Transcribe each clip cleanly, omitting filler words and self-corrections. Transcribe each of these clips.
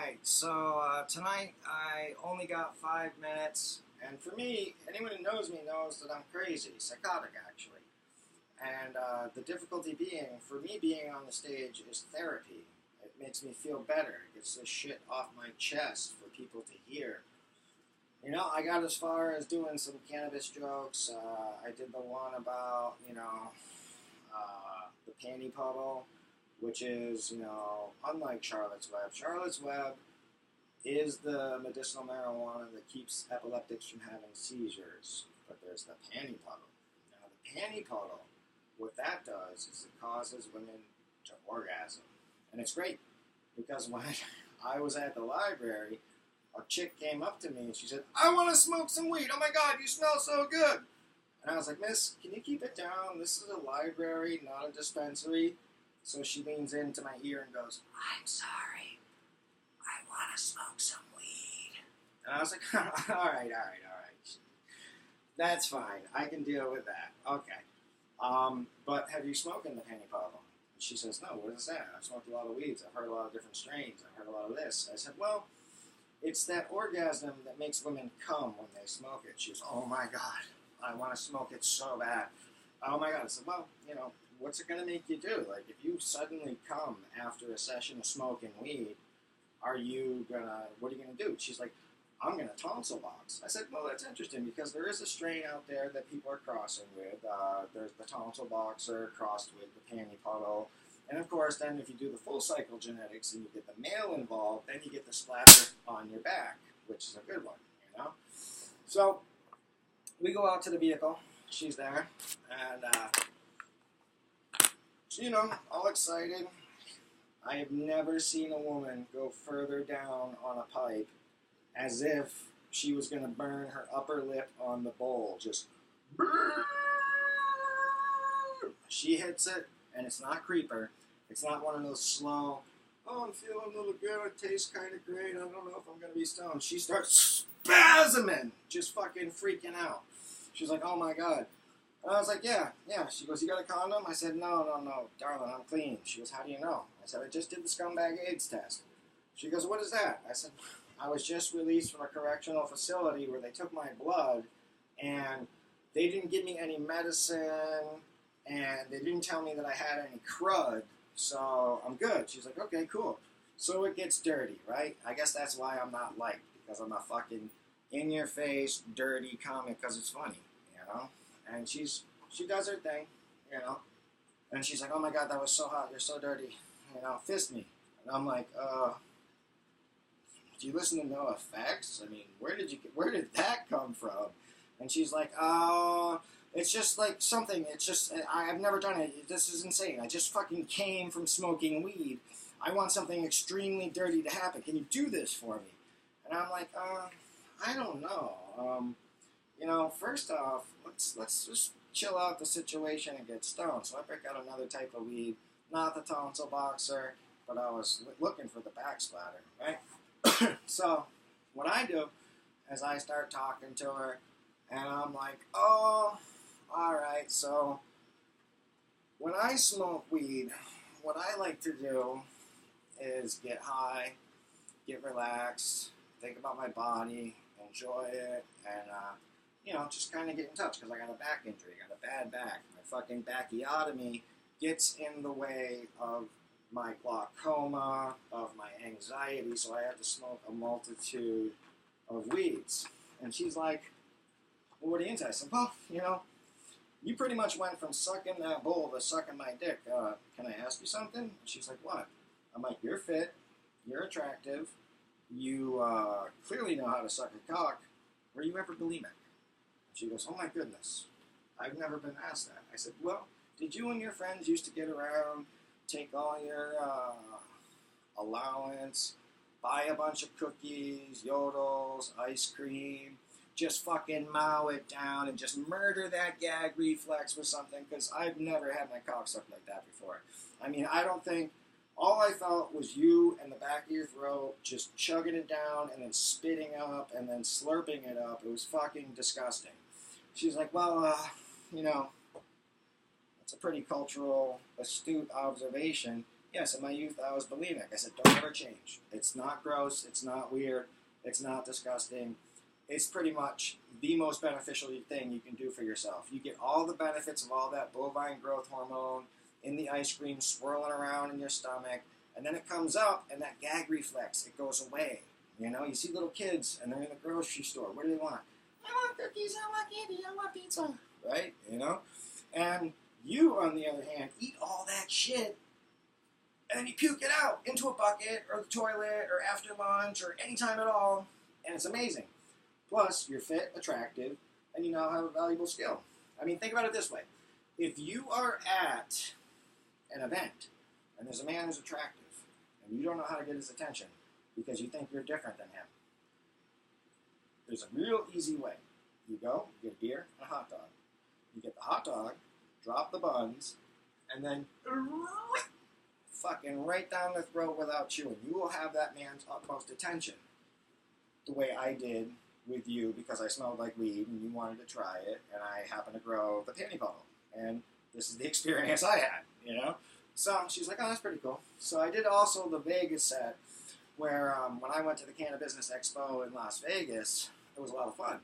Alright, so tonight I only got 5 minutes, and for me, anyone who knows me knows that I'm crazy, psychotic actually. And the difficulty being, for me being on the stage is therapy. It makes me feel better. It gets this shit off my chest for people to hear. You know, I got as far as doing some cannabis jokes. I did the one about, the panty puddle, which is, unlike Charlotte's Web. Charlotte's Web is the medicinal marijuana that keeps epileptics from having seizures. But there's the panty puddle. Now, the panty puddle, what that does is it causes women to orgasm. And it's great, because when I was at the library, a chick came up to me and she said, "I want to smoke some weed. Oh my God, you smell so good." And I was like, "Miss, can you keep it down? This is a library, not a dispensary." So she leans into my ear and goes, "I'm sorry. I want to smoke some weed." And I was like, all right. That's fine. I can deal with that. Okay. But have you smoked in the panty puddle? And she says, "No, what is that? I've smoked a lot of weeds. I've heard a lot of different strains. I've heard a lot of this." I said, "Well, it's that orgasm that makes women come when they smoke it." She was, "Oh my God, I want to smoke it so bad." Oh my God. I said, "Well, what's it going to make you do? Like, if you suddenly come after a session of smoking weed, what are you going to do?" She's like, "I'm going to tonsil box." I said, "Well, that's interesting, because there is a strain out there that people are crossing with. There's the tonsil boxer crossed with the panty puddle. And of course, then if you do the full cycle genetics and you get the male involved, then you get the splatter on your back, which is a good one, So we go out to the vehicle. She's there, and all excited. I have never seen a woman go further down on a pipe as if she was going to burn her upper lip on the bowl. Just, she hits it, and it's not creeper. It's not one of those slow, "Oh, I'm feeling a little good, it tastes kind of great, I don't know if I'm going to be stoned." She starts spasming, just fucking freaking out. She's like, "Oh my God." And I was like, yeah. She goes, "You got a condom?" I said, No, darling, I'm clean." She goes, "How do you know?" I said, "I just did the scumbag AIDS test." She goes, "What is that?" I said, "I was just released from a correctional facility where they took my blood, and they didn't give me any medicine, and they didn't tell me that I had any crud, so I'm good." She's like, "Okay, cool." So it gets dirty, right? I guess that's why I'm not liked, because I'm a fucking in-your-face, dirty comic, because it's funny, And she does her thing, And she's like, "Oh my God, that was so hot. You're so dirty. Fist me." And I'm like, "Do you listen to NoFX? I mean, where did that come from?" And she's like, "Oh, it's just like something. It's just, I've never done it. This is insane. I just fucking came from smoking weed. I want something extremely dirty to happen. Can you do this for me?" And I'm like, I don't know. First off, let's just chill out the situation and get stoned. So I break out another type of weed, not the tonsil boxer, but I was looking for the backsplatter, right? So what I do is I start talking to her, and I'm like, "Oh, all right, so when I smoke weed, what I like to do is get high, get relaxed, think about my body, enjoy it, and, just kind of get in touch, because I got a back injury, I got a bad back. My fucking backiotomy gets in the way of my glaucoma, of my anxiety, so I have to smoke a multitude of weeds." And she's like, "Well, what are you into?" I said, "Well, you pretty much went from sucking that bowl to sucking my dick. Can I ask you something?" And she's like, "What?" I'm like, "You're fit, you're attractive, you clearly know how to suck a cock. Were you ever bulimic?" And she goes, "Oh my goodness, I've never been asked that." I said, "Well, did you and your friends used to get around, take all your allowance, buy a bunch of cookies, yodels, ice cream, just fucking mow it down and just murder that gag reflex with something?" Because I've never had my cock sucked like that before. I mean, I don't think, all I felt was you and the back of your throat just chugging it down and then spitting up and then slurping it up. It was fucking disgusting. She's like, "Well, it's a pretty cultural, astute observation. Yes, in my youth I was bulimic. I said, don't ever change. It's not gross. It's not weird. It's not disgusting. It's pretty much the most beneficial thing you can do for yourself. You get all the benefits of all that bovine growth hormone in the ice cream swirling around in your stomach, and then it comes up, and that gag reflex, it goes away. You know, you see little kids, and they're in the grocery store. What do they want? I want cookies, I want candy, I want pizza. Right? You know? And you, on the other hand, eat all that shit, and then you puke it out into a bucket, or the toilet, or after lunch, or any time at all, and it's amazing. Plus, you're fit, attractive, and you now have a valuable skill. I mean, think about it this way. If you are at an event, and there's a man who's attractive, and you don't know how to get his attention because you think you're different than him, there's a real easy way. You go, you get a beer and a hot dog. You get the hot dog, drop the buns, and then fucking right down the throat without chewing. You will have that man's utmost attention. The way I did with you because I smelled like weed and you wanted to try it, and I happened to grow the panty bottle. And this is the experience I had, you know? So she's like, oh, that's pretty cool. So I did also the Vegas set where when I went to the Cannabis Business Expo in Las Vegas, it was a lot of fun.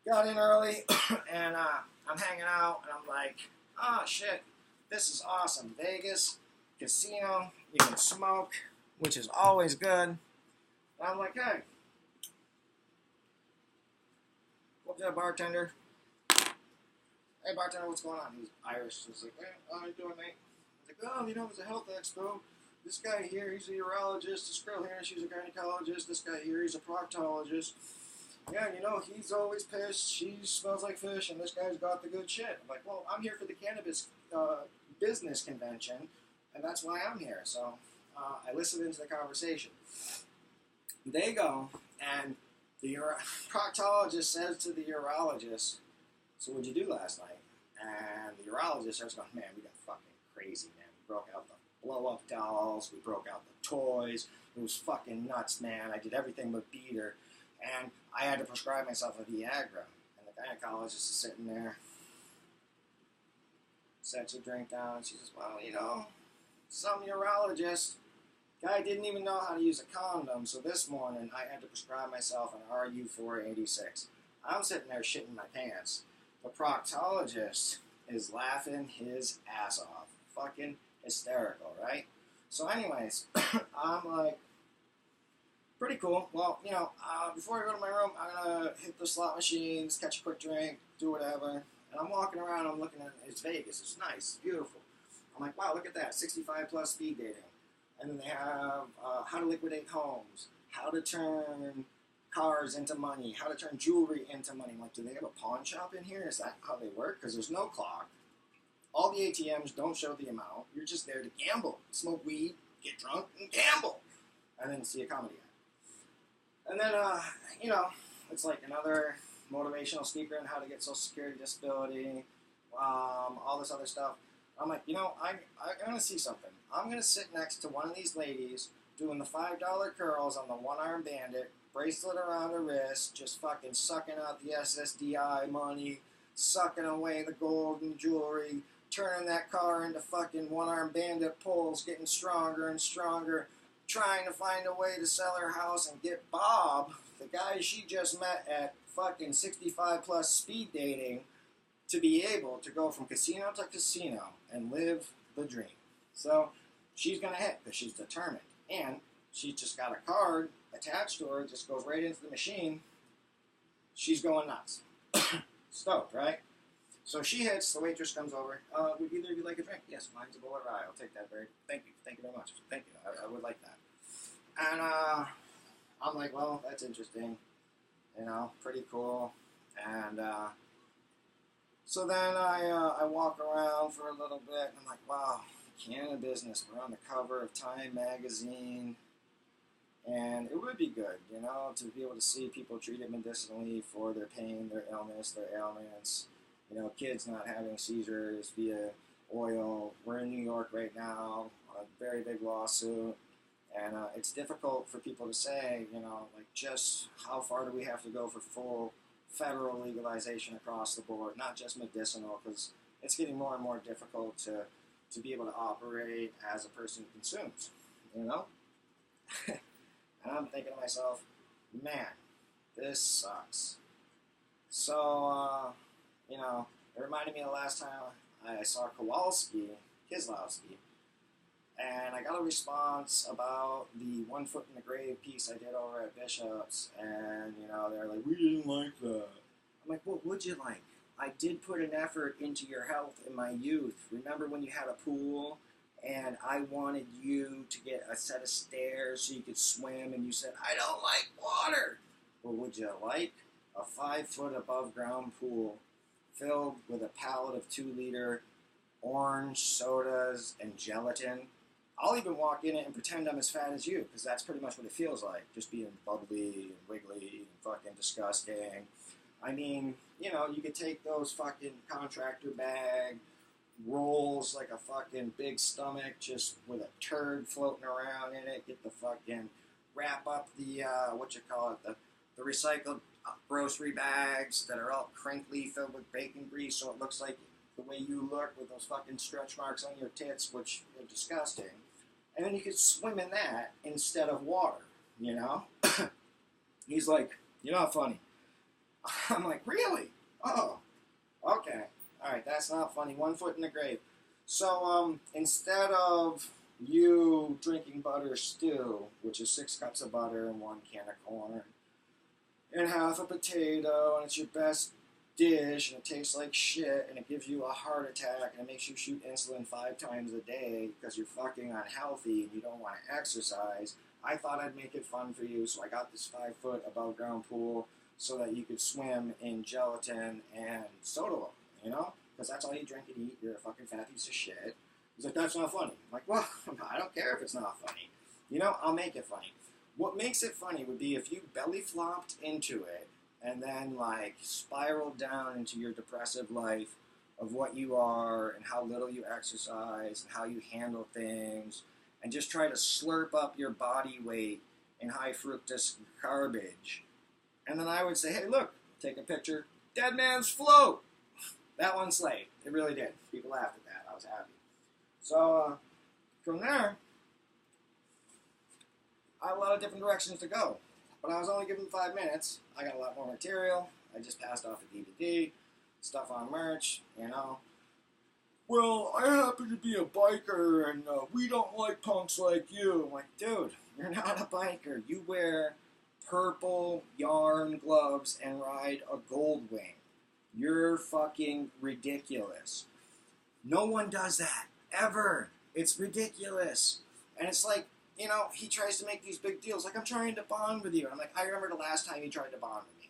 Got in early, and I'm hanging out, and I'm like, oh, shit, this is awesome. Vegas, casino, you can smoke, which is always good. And I'm like, hey, up to the bartender. Hey, bartender, what's going on? He's Irish. He's like, hey, how you doing, mate? I was like, oh, you know, there's a health expo. This guy here, he's a urologist. This girl here, she's a gynecologist. This guy here, he's a proctologist. Yeah, you know, he's always pissed. She smells like fish, and this guy's got the good shit. I'm like, well, I'm here for the Cannabis Business Convention, and that's why I'm here. So I listened into the conversation. They go, and the proctologist says to the urologist, so what'd you do last night? And the urologist starts going, man, we got fucking crazy, man. We broke out the blow-up dolls. We broke out the toys. It was fucking nuts, man. I did everything but beat her. And I had to prescribe myself a Viagra. And the gynecologist is sitting there, sets her drink down. She says, well, you know, some urologist, guy didn't even know how to use a condom, so this morning I had to prescribe myself an RU486. I'm sitting there shitting my pants. The proctologist is laughing his ass off. Fucking hysterical, right? So anyways, I'm like, pretty cool. Well, you know, before I go to my room, I'm going to hit the slot machines, catch a quick drink, do whatever. And I'm walking around, I'm looking at, it's Vegas, it's nice, it's beautiful. I'm like, wow, look at that, 65 plus speed dating. And then they have how to liquidate homes, how to turn cars into money, how to turn jewelry into money. I'm like, do they have a pawn shop in here? Is that how they work? Because there's no clock. All the ATMs don't show the amount. You're just there to gamble, smoke weed, get drunk, and gamble. And then see a comedy act. And then, you know, it's like another motivational speaker on how to get Social Security, disability, all this other stuff. I'm like, you know, I'm going to see something. I'm going to sit next to one of these ladies doing the $5 curls on the one-arm bandit, bracelet around her wrist, just fucking sucking out the SSDI money, sucking away the gold and jewelry, turning that car into fucking one-arm bandit poles, getting stronger and stronger, trying to find a way to sell her house and get Bob, the guy she just met at fucking 65 plus speed dating, to be able to go from casino to casino and live the dream. So she's going to hit because she's determined. And she's just got a card attached to her, just goes right into the machine. She's going nuts. Stoked, right? So she hits, the waitress comes over. Would either of you like a drink? Yes, mine's a Bulleit Rye. I'll take that thank you very much. Thank you, I would like that. And I'm like, well, that's interesting. You know, pretty cool. And so then I walk around for a little bit, and I'm like, wow, Cannabis Business. We're on the cover of Time magazine. And it would be good, you know, to be able to see people treated medicinally for their pain, their illness, their ailments. You know, kids not having seizures via oil. We're in New York right now on a very big lawsuit. And it's difficult for people to say, you know, like just how far do we have to go for full federal legalization across the board, not just medicinal, because it's getting more and more difficult to to be able to operate as a person who consumes, you know? And I'm thinking to myself, man, this sucks. So, you know, it reminded me of the last time I saw Kislowski, and I got a response about the One Foot in the Grave piece I did over at Bishop's, and, you know, they're like, we didn't like that. I'm like, what would you like? I did put an effort into your health in my youth. Remember when you had a pool and I wanted you to get a set of stairs so you could swim and you said, I don't like water? Well, would you like a 5-foot above ground pool filled with a pallet of 2-liter orange sodas and gelatin? I'll even walk in it and pretend I'm as fat as you, because that's pretty much what it feels like, just being bubbly and wiggly and fucking disgusting. I mean, you know, you could take those fucking contractor bag rolls like a fucking big stomach just with a turd floating around in it, get the fucking, wrap up the, the recycled grocery bags that are all crinkly, filled with bacon grease, so it looks like the way you look with those fucking stretch marks on your tits, which are disgusting. And then you could swim in that instead of water, you know? He's like, you're not funny. I'm like, really? Oh, okay. All right, that's not funny. 1 foot in the grave. So, instead of you drinking butter stew, which is 6 cups of butter and 1 can of corn, and half a potato, and it's your best dish, and it tastes like shit, and it gives you a heart attack, and it makes you shoot insulin 5 times a day because you're fucking unhealthy and you don't want to exercise, I thought I'd make it fun for you, so I got this 5-foot above ground pool so that you could swim in gelatin and soda water, you know? Because that's all you drink and eat. You're a fucking fat piece of shit. He's like, that's not funny. I'm like, well, I don't care if it's not funny. You know, I'll make it funny. What makes it funny would be if you belly flopped into it and then, like, spiraled down into your depressive life of what you are and how little you exercise and how you handle things and just try to slurp up your body weight in high fructose garbage. And then I would say, hey, look, take a picture. Dead man's float. That one slayed. It really did. People laughed at that. I was happy. So, from there, I had a lot of different directions to go. But I was only given 5 minutes. I got a lot more material. I just passed off a DVD, stuff on merch, you know. Well, I happen to be a biker, and we don't like punks like you. I'm like, dude, you're not a biker. You wear purple yarn gloves and ride a Goldwing. You're fucking ridiculous. No one does that, ever. It's ridiculous. And it's like, you know, he tries to make these big deals. Like, I'm trying to bond with you. And I'm like, I remember the last time you tried to bond with me.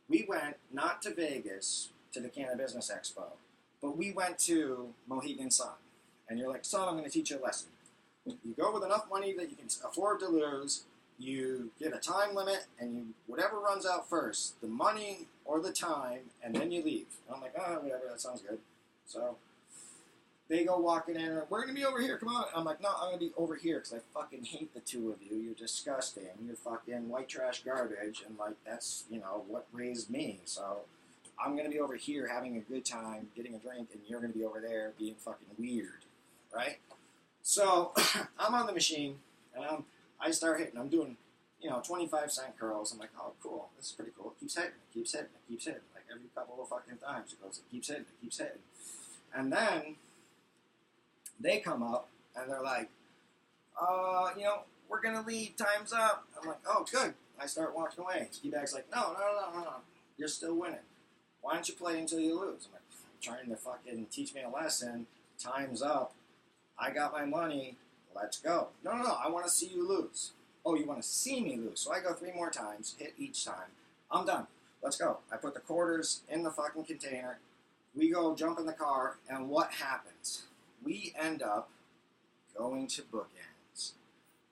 We went, not to Vegas, to the Canada Business Expo, but we went to Mohegan Sun. And you're like, son, I'm going to teach you a lesson. You go with enough money that you can afford to lose. You get a time limit, and you whatever runs out first, the money or the time, and then you leave. And I'm like, oh, whatever, that sounds good. So they go walking in, we're going to be over here, come on. I'm like, no, I'm going to be over here because I fucking hate the two of you. You're disgusting. You're fucking white trash garbage, and, like, that's, you know, what raised me. So I'm going to be over here having a good time, getting a drink, and you're going to be over there being fucking weird, right? So I'm on the machine, and I start hitting. I'm doing, you know, 25-cent curls. I'm like, oh, cool. This is pretty cool. It keeps hitting. It keeps hitting. It keeps hitting. Like, every couple of fucking times it goes, it keeps hitting. It keeps hitting. And then they come up, and they're like, you know, we're going to leave. Time's up. I'm like, oh, good. I start walking away. Ski Bag's like, no. You're still winning. Why don't you play until you lose? I'm like, trying to fucking teach me a lesson. Time's up. I got my money. Let's go. No, I want to see you lose. Oh, you want to see me lose. So I go 3 more times, hit each time. I'm done. Let's go. I put the quarters in the fucking container. We go jump in the car, and what happens? We end up going to Bookends.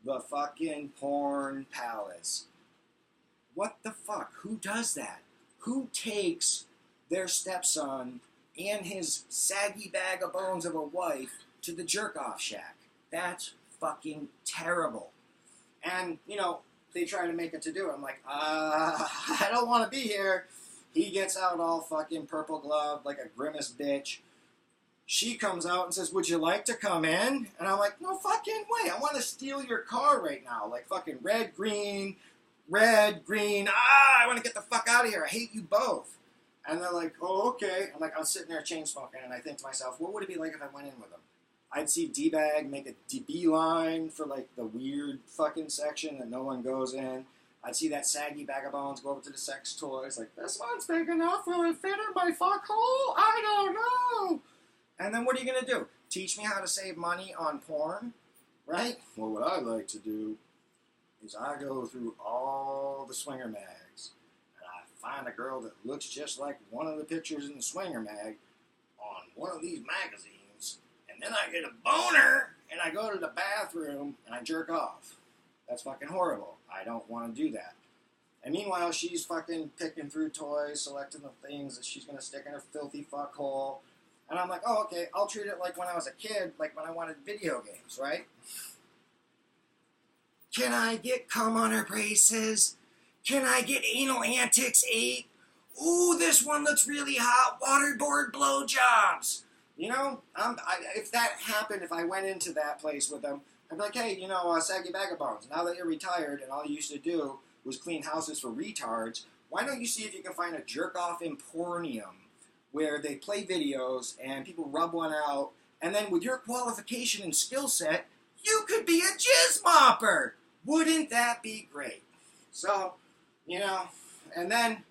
The fucking porn palace. What the fuck? Who does that? Who takes their stepson and his saggy bag of bones of a wife to the jerk-off shack? That's fucking terrible. And, you know, they try to make it to do it. I'm like, I don't want to be here. He gets out all fucking purple gloved like a grimace bitch. She comes out and says, "Would you like to come in?" And I'm like, "No fucking way. I want to steal your car right now. Like fucking red, green, red, green. Ah, I want to get the fuck out of here. I hate you both." And they're like, "Oh, okay." I'm like, I'm sitting there chain smoking, and I think to myself, what would it be like if I went in with them? I'd see D-Bag make a DB line for like the weird fucking section that no one goes in. I'd see that saggy bag of bones go over to the sex toys, like, "This one's big enough. Will it fit in my fuck hole? I don't know." And then what are you going to do? Teach me how to save money on porn? Right? Well, what I like to do is I go through all the swinger mags, and I find a girl that looks just like one of the pictures in the swinger mag on one of these magazines, and then I get a boner, and I go to the bathroom, and I jerk off. That's fucking horrible. I don't want to do that. And meanwhile, she's fucking picking through toys, selecting the things that she's going to stick in her filthy fuck hole. And I'm like, oh, okay, I'll treat it like when I was a kid, like when I wanted video games, right? Can I get cum on her braces? Can I get Anal Antics 8? Ooh, this one looks really hot. Waterboard blowjobs. You know, if that happened, if I went into that place with them, I'd be like, hey, Saggy Bag of Bones, now that you're retired and all you used to do was clean houses for retards, why don't you see if you can find a jerk-off emporium where they play videos and people rub one out, and then with your qualification and skill set, you could be a jizz mopper. Wouldn't that be great? So, and then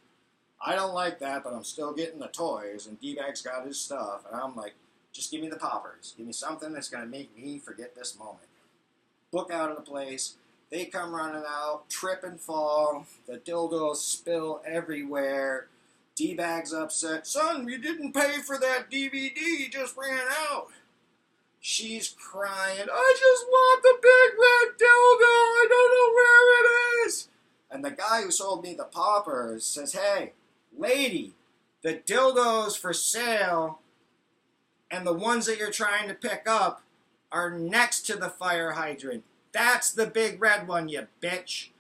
I don't like that, but I'm still getting the toys, and D-Bag's got his stuff, and I'm like, just give me the poppers. Give me something that's going to make me forget this moment. Book out of the place. They come running out, trip and fall. The dildos spill everywhere. D-Bag's upset. Son, you didn't pay for that DVD. You just ran out. She's crying. I just want the big red dildo. I don't know where it is. And the guy who sold me the poppers says, hey, lady, the dildos for sale and the ones that you're trying to pick up are next to the fire hydrant. That's the big red one, you bitch.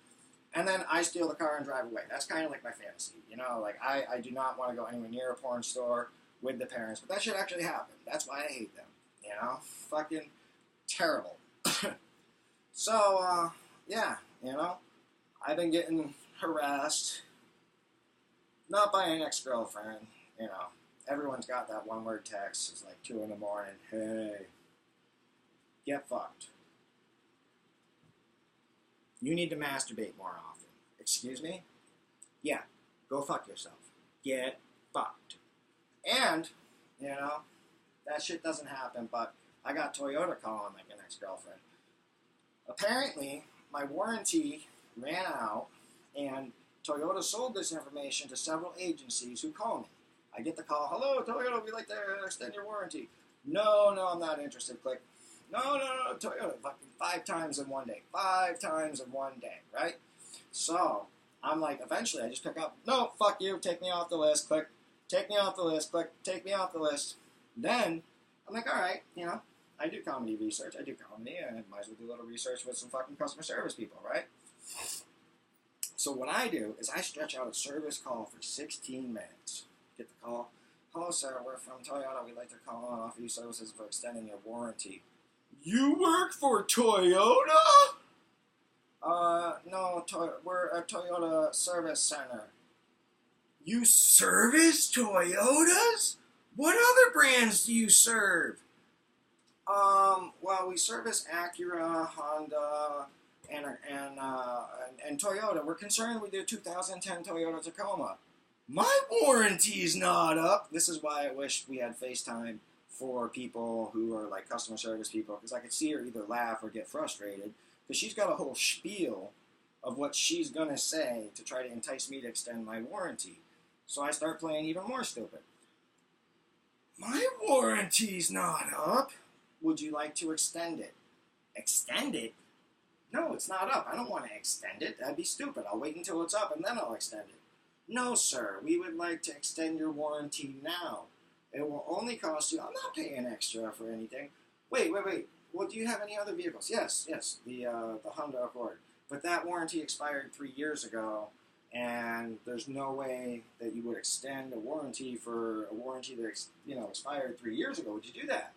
And then I steal the car and drive away. That's kind of like my fantasy. I do not want to go anywhere near a porn store with the parents. But that should actually happen. That's why I hate them. Fucking terrible. So, yeah, I've been getting harassed. Not by an ex-girlfriend, Everyone's got that one-word text. It's like 2 in the morning. Hey, get fucked. You need to masturbate more often. Excuse me? Yeah, go fuck yourself. Get fucked. And, that shit doesn't happen, but I got Toyota calling like an ex-girlfriend. Apparently, my warranty ran out, and Toyota sold this information to several agencies who call me. I get the call, hello, Toyota, we'd like to extend your warranty. No, I'm not interested. Click. No, Toyota, fucking 5 times in one day. 5 times in one day, right? So, I'm like, eventually I just pick up, no, fuck you, take me off the list, click. Take me off the list, click, take me off the list. Then, I'm like, alright, I do comedy research, I might as well do a little research with some fucking customer service people, right? So what I do is I stretch out a service call for 16 minutes. Get the call, hello sir, we're from Toyota, we'd like to call and offer you services for extending your warranty. You work for Toyota? No, we're a Toyota service center. You service Toyotas? What other brands do you serve? Well, we service Acura, Honda, and Toyota. We're concerned with your 2010 Toyota Tacoma. My warranty's not up. This is why I wish we had FaceTime for people who are like customer service people, because I could see her either laugh or get frustrated, because she's got a whole spiel of what she's going to say to try to entice me to extend my warranty. So I start playing even more stupid. My warranty's not up. Would you like to extend it? Extend it? No, it's not up. I don't want to extend it. That'd be stupid. I'll wait until it's up and then I'll extend it. No, sir. We would like to extend your warranty now. It will only cost you... I'm not paying extra for anything. Wait. Well, do you have any other vehicles? Yes. The Honda Accord. But that warranty expired 3 years ago, and there's no way that you would extend a warranty for a warranty that expired 3 years ago. Would you do that?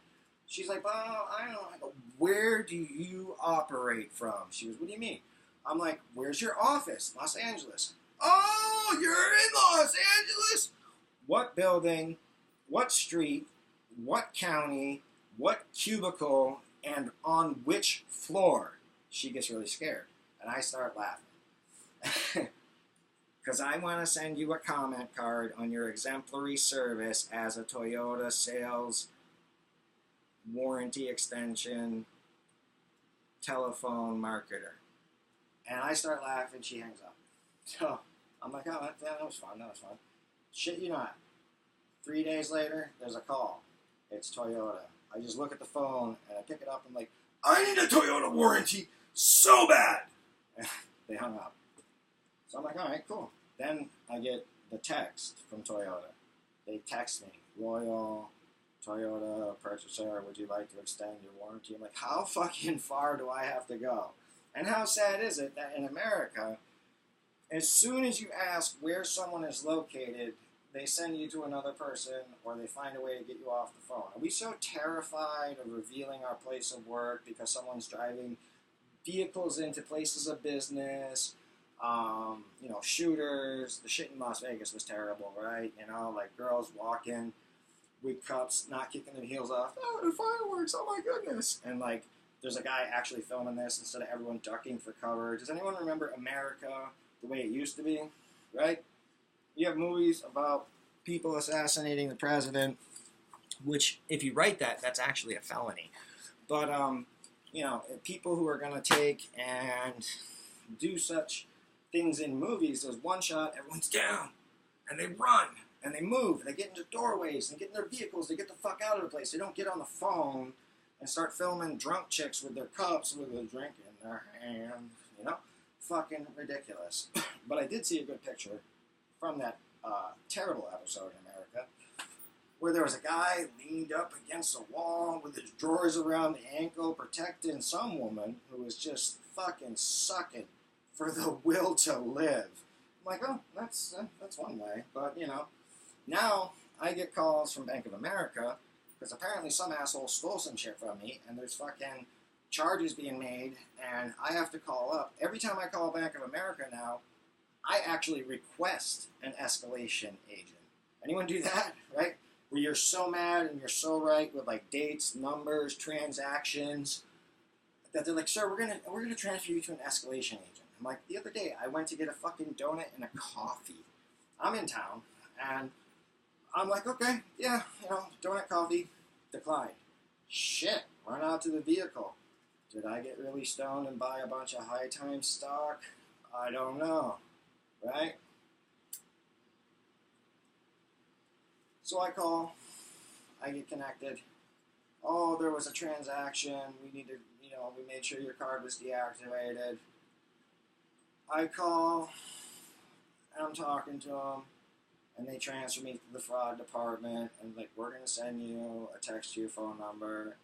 She's like, well, I don't know. I go, where do you operate from? She goes, what do you mean? I'm like, where's your office? Los Angeles. Oh, you're in Los Angeles? What building, what street, what county, what cubicle, and on which floor? She gets really scared, and I start laughing. Because I want to send you a comment card on your exemplary service as a Toyota sales warranty extension telephone marketer. And I start laughing, she hangs up. So I'm like, oh, that was fun, Shit you not. 3 days later, there's a call. It's Toyota. I just look at the phone and I pick it up. I'm like, I need a Toyota warranty so bad. They hung up. So I'm like, all right, cool. Then I get the text from Toyota. They text me, loyal Toyota purchaser, would you like to extend your warranty? I'm like, how fucking far do I have to go? And how sad is it that in America, as soon as you ask where someone is located, they send you to another person or they find a way to get you off the phone? Are we so terrified of revealing our place of work because someone's driving vehicles into places of business? Shooters. The shit in Las Vegas was terrible, right? Like girls walking with cups, not kicking their heels off. Oh, the fireworks! Oh my goodness! And like, there's a guy actually filming this instead of everyone ducking for cover. Does anyone remember America the way it used to be? Right? You have movies about people assassinating the president, which, if you write that, that's actually a felony. But people who are going to take and do such things in movies, there's one shot, everyone's down, and they run, and they move, and they get into doorways, and get in their vehicles, they get the fuck out of the place. They don't get on the phone and start filming drunk chicks with their cups with a drink in their hand, Fucking ridiculous. But I did see a good picture from that terrible episode in America, where there was a guy leaned up against a wall with his drawers around the ankle, protecting some woman who was just fucking sucking for the will to live. I'm like, oh, that's one way. But, now I get calls from Bank of America because apparently some asshole stole some shit from me, and there's fucking charges being made, and I have to call up. Every time I call Bank of America now, I actually request an escalation agent. Anyone do that, right? Where you're so mad and you're so right with like dates, numbers, transactions, that they're like, sir, we're gonna transfer you to an escalation agent. I'm like, the other day I went to get a fucking donut and a coffee. I'm in town, and I'm like, okay, yeah, donut, coffee, declined. Shit, run out to the vehicle. Did I get really stoned and buy a bunch of high time stock? I don't know, right? So I call, I get connected. Oh, there was a transaction. We need to, we made sure your card was deactivated. I call, and I'm talking to them, and they transfer me to the fraud department, and like, we're going to send you a text to your phone number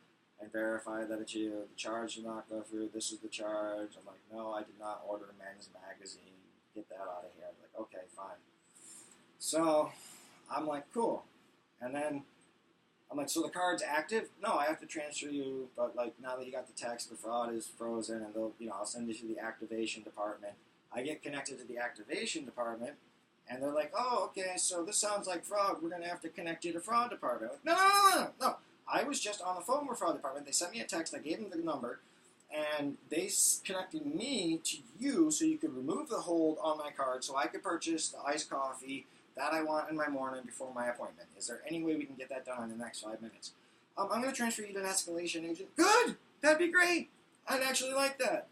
and verify that it's you. The charge did not go through. This is the charge. I'm like, no, I did not order a men's magazine. Get that out of here. I'm like, okay, fine. So I'm like, cool. And then I'm like, so the card's active? No, I have to transfer you, but like now that you got the text, the fraud is frozen, and they'll, I'll send you to the activation department. I get connected to the activation department, and they're like, oh, okay, so this sounds like fraud. We're going to have to connect you to fraud department. I'm like, no. I was just on the phone with fraud department. They sent me a text. I gave them the number, and they connected me to you so you could remove the hold on my card so I could purchase the iced coffee that I want in my morning before my appointment. Is there any way we can get that done in the next 5 minutes? I'm going to transfer you to an escalation agent. Good! That'd be great! I'd actually like that.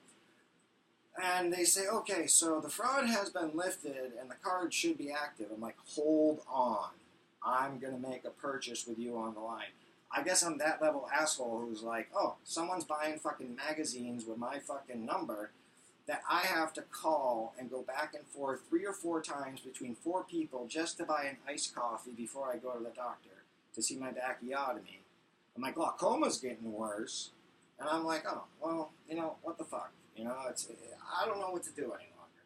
And they say, okay, so the fraud has been lifted and the card should be active. I'm like, hold on. I'm going to make a purchase with you on the line. I guess I'm that level asshole who's like, oh, someone's buying fucking magazines with my fucking number that I have to call and go back and forth 3 or 4 times between 4 people just to buy an iced coffee before I go to the doctor to see my backiotomy. And my glaucoma's getting worse. And I'm like, oh, well, what the fuck? I don't know what to do any longer.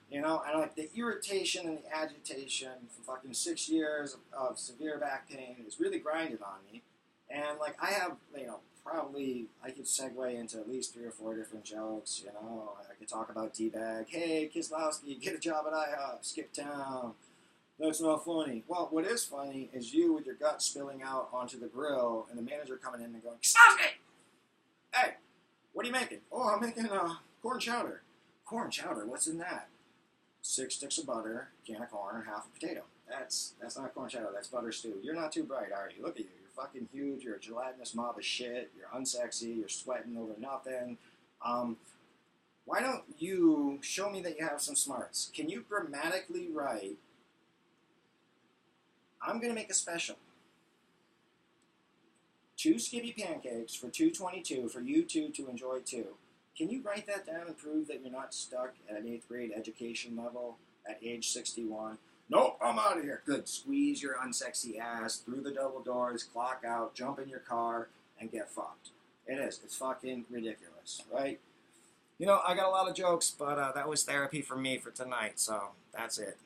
You know, and like the irritation and the agitation for fucking 6 years of severe back pain is really grinding on me. And like I have, you know, probably I could segue into at least 3 or 4 different jokes. You know, I could talk about D-bag. Hey, Kislowski, get a job at IHOP. Skip town. That's not funny. Well, what is funny is you with your gut spilling out onto the grill and the manager coming in and going, Kislowski! Hey, what are you making? Oh, I'm making corn chowder. Corn chowder? What's in that? 6 sticks of butter, can of corn, and half a potato. That's not corn chowder. That's butter stew. You're not too bright, are you? Look at you. You're fucking huge. You're a gelatinous mob of shit. You're unsexy. You're sweating over nothing. Why don't you show me that you have some smarts? Can you grammatically write, I'm going to make a special. 2 Skippy pancakes for $2.22 for you two to enjoy too. Can you write that down and prove that you're not stuck at an 8th grade education level at age 61? Nope, I'm out of here. Good. Squeeze your unsexy ass through the double doors, clock out, jump in your car, and get fucked. It is. It's fucking ridiculous, right? You know, I got a lot of jokes, but that was therapy for me for tonight, so that's it.